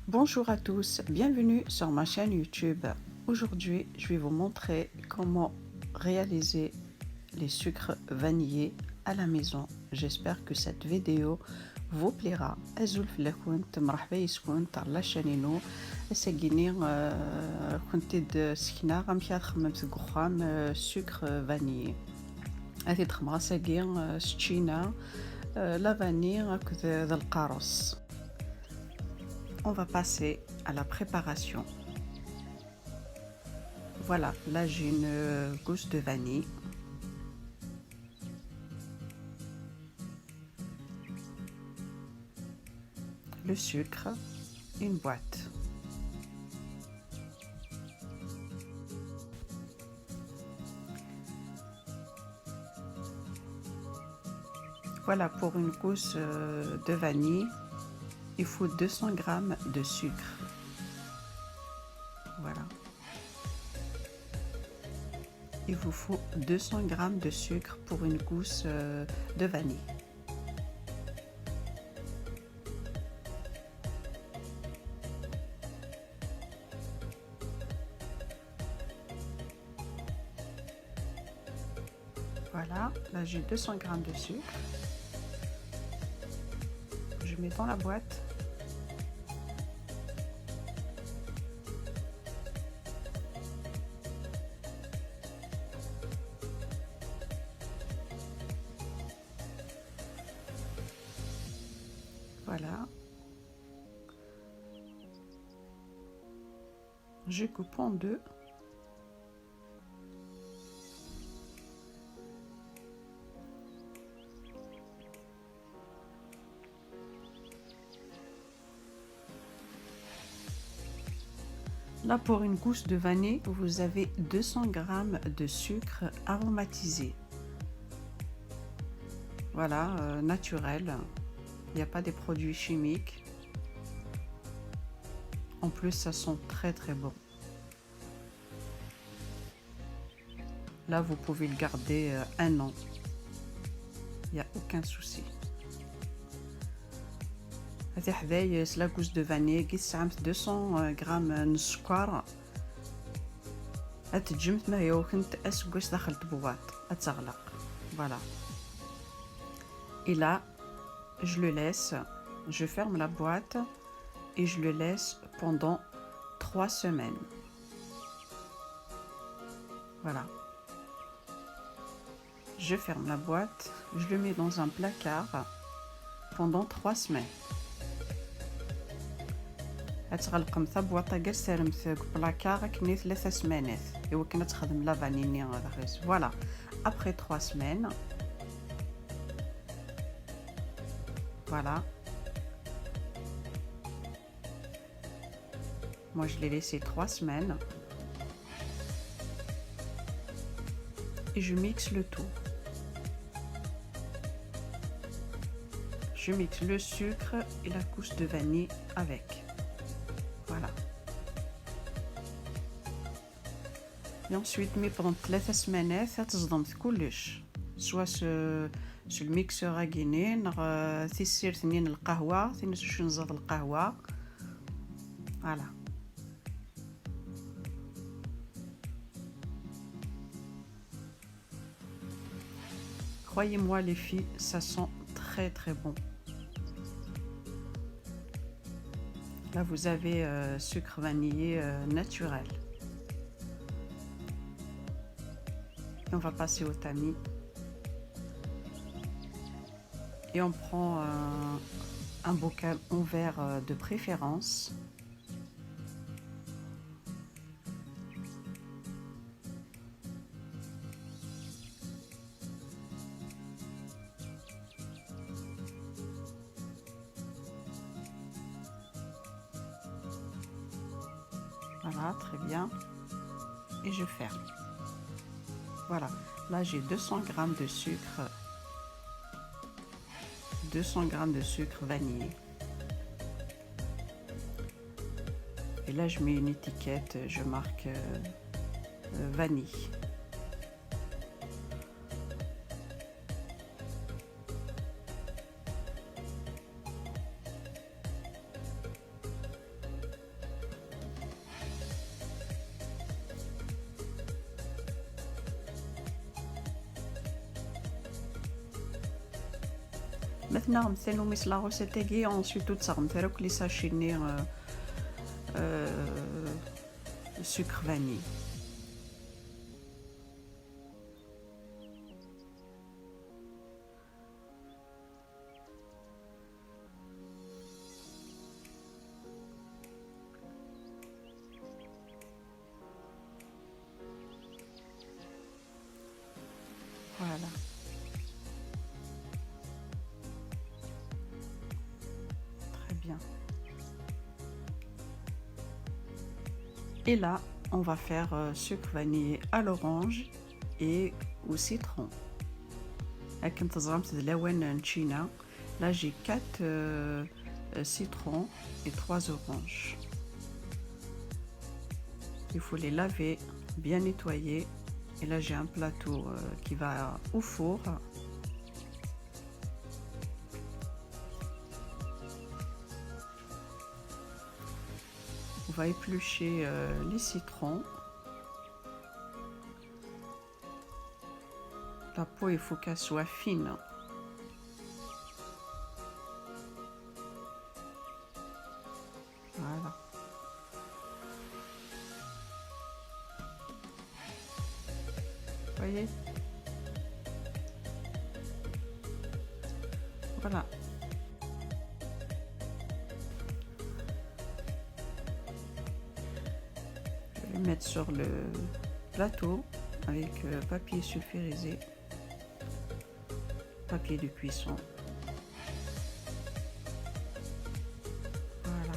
Bonjour à tous, bienvenue sur ma chaîne YouTube. Aujourd'hui, je vais vous montrer comment réaliser les sucres vanillés à la maison. J'espère que cette vidéo vous plaira. أزول في الكونت مرحبا يسكن تاع لاشانينو ساكيني كنت سكينة غنمشي نخمم في قخام سكر فانيي هذه تخمغ ساكين ستشينا لا فاني هكذا ذا القاروص. On va passer à la préparation. Voilà, là j'ai une gousse de vanille. Le sucre, une boîte. Voilà, pour une gousse de vanille, il faut 200 g de sucre. Voilà. Il vous faut 200 g de sucre pour une gousse de vanille. Voilà, là j'ai 200 g de sucre. Je mets dans la boîte. Voilà. Je coupe en deux. Là, pour une gousse de vanille, vous avez 200 g de sucre aromatisé. Voilà, naturel. Il n'y a pas des produits chimiques. En plus, ça sent très très bon. Là, vous pouvez le garder un an. Il n'y a aucun souci. هذه حدايا لا gousse de vanille كي استعملت 200 غرام السكر اتجمت ما هي وكنت اسكواش دخلت بواط اتغلق. Voilà. Et là, je le laisse, je ferme la boîte et je le laisse pendant 3 semaines. Voilà. Je ferme la boîte, je le mets dans un placard pendant 3 semaines. غتغلق مثا بواطه كاع سالم في بلاكار كني 3 سمانات ايوا كنا تخدم لا فانيني غيس. Voilà, après 3 semaines. Voilà. Moi je l'ai laissé 3 semaines. Et je mixe le tout. Je mixe le sucre et la gousse de vanille avec. Voilà. Et ensuite, mais pendant 3 semaines, تصدمت كلش. سواء سو الميكسور كاينين تيسير ثنين القهوة ثاني شو نزيد القهوة. Voilà. Croyez-moi les filles, ça sent très très bon. Là vous avez sucre vanillé naturel. Et on va passer au tamis. Et on prend un bocal en verre de préférence. Voilà, très bien. Et je ferme. Voilà, là j'ai 200 g de sucre. 200 g de sucre vanillé. Et là je mets une étiquette, je marque vanille. Maintenant, c'est nous mis la recette et ensuite tout ça, on fait les sachets sucre vanille. Voilà. Très bien. Et là, on va faire sucre vanillé à l'orange et au citron. Avec un de lawen china. Là, j'ai 4 citrons et 3 oranges. Il faut les laver, bien nettoyer. Et là, j'ai un plateau qui va au four. On va éplucher les citrons. La peau, il faut qu'elle soit fine. Voilà. Voyez? Voilà. Je vais le mettre sur le plateau avec papier sulfurisé, papier de cuisson. Voilà.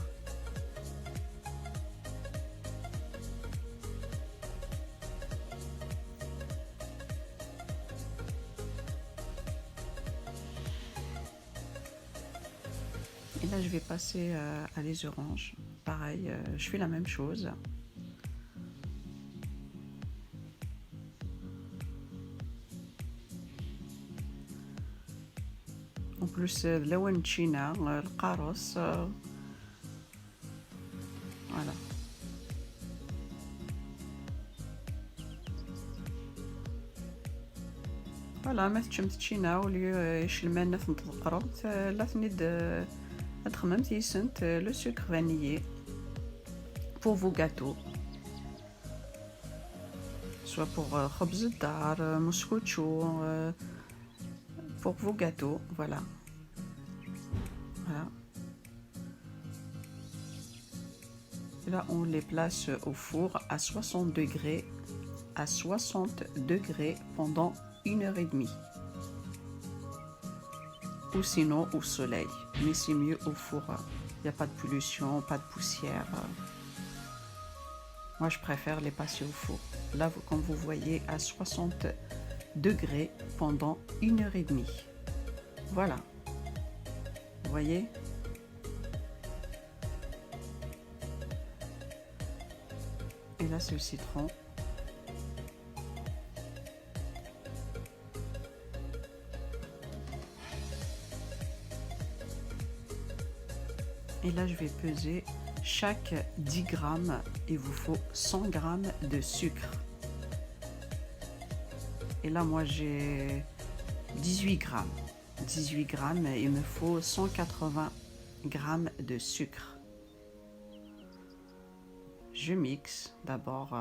Et là, je vais passer à les oranges. Pareil, je fais la même chose. En plus, lawen china, le qaros. Voilà. Voilà, ما تشمت تشينا وليو يشلمان نث نتقرط لا تنيد تخمم تيسنت لو sucre vanillé pour vos gâteaux, soit pour خبز الدار مسكوتشو pour vos gâteaux, voilà. Voilà. Et là, on les place au four à 60 degrés, pendant 1h30. Ou sinon au soleil, mais c'est mieux au four. Il n'y a pas de pollution, pas de poussière. Moi, je préfère les passer au four. Là, comme vous voyez, à 60 degrés pendant 1h30. Voilà. Vous voyez? Et là, c'est le citron. Et là, je vais peser chaque 10 grammes. Il vous faut 100 grammes de sucre. Et là, moi, j'ai 18 grammes. 18 grammes, il me faut 180 grammes de sucre. Je mixe d'abord.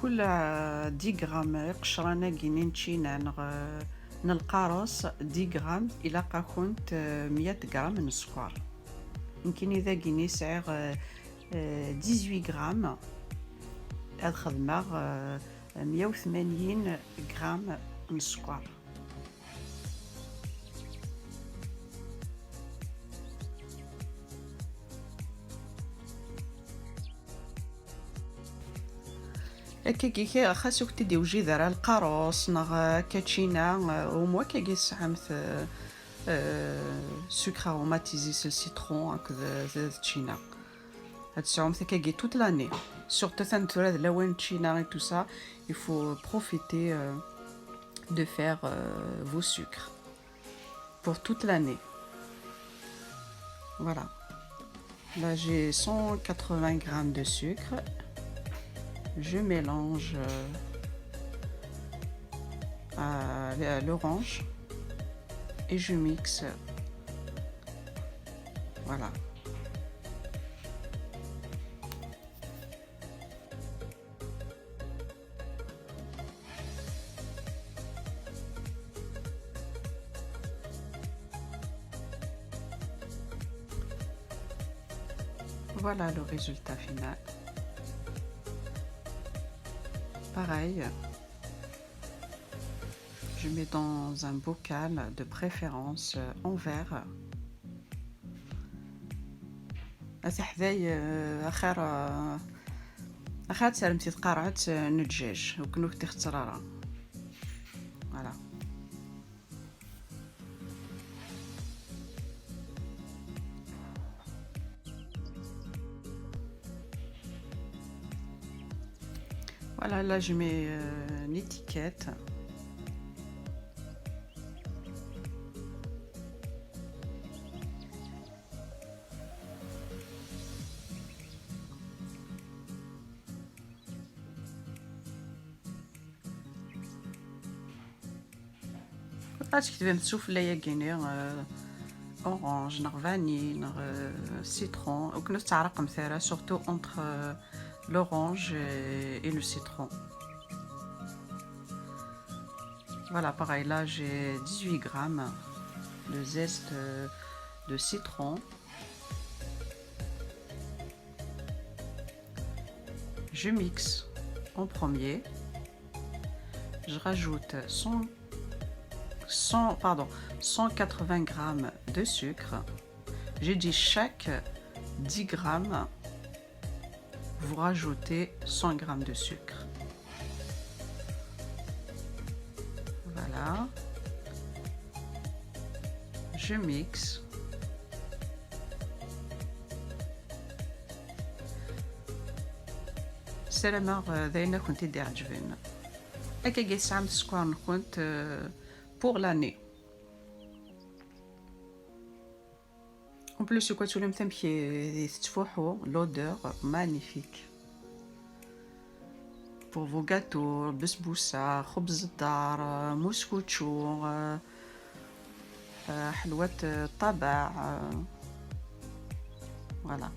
كل 10 غرام قشرة كينين تشينا نلقاروس 10 غرام إلا كنت 100 غرام من السكر. يمكن إذا كيني سعر 18 غرام هاد خدمة 180 غرام من السكر. هكاكي خاصك تديو جذر القاروص نغ كاتشينا وموا كاكي سعمت sucre aromatisé c'est le citron هكذا تشينا هاد سعمت كاكي toute l'année surtout ثانتورا لوين تشينا et tout ça il faut profiter de faire vos sucres pour toute l'année. Voilà. Là, j'ai 180 grammes de sucre. Je mélange l'orange et je mixe. Voilà. Voilà le résultat final. Pareil, je mets dans un bocal, de préférence en verre. حذاي اخر سالمتي تقارعت الدجاج وكنو كنت اخترارا. Voilà. Voilà, là je mets une étiquette. عرفتي كتبان السوفليه كاينين اورانج نغ فاني نغ سيترون وكنا تعرق مثلا سورتو اونتر l'orange et le citron. Voilà, pareil, là j'ai 18 grammes de zeste de citron. Je mixe en premier. Je rajoute 180 grammes de sucre. J'ai dit chaque 10 grammes, vous rajoutez 100 grammes de sucre. Voilà. Je mixe. سلامة داينا كنت دي عجبين هكا قيس عام السكر نكونت pour l'année. En plus quoi تولي مثمكي تفوحو l'odeur magnifique pour vos gâteaux, بسبوسة، خبز الدار، موسكوتشو، حلوة الطبع. Voilà.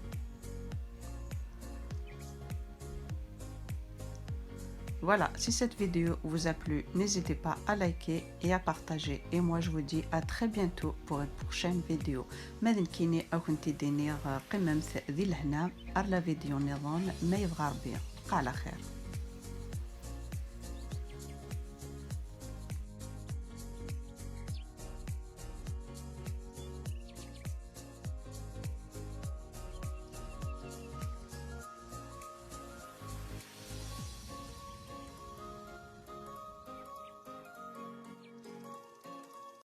Voilà, si cette vidéo vous a plu, n'hésitez pas à liker et à partager. Et moi, je vous dis à très bientôt pour une prochaine vidéo. ماذا كيني أو كنتي دينير قمم ذي الهنا أرلا فيديو نظام ما يبغى ربي. على خير.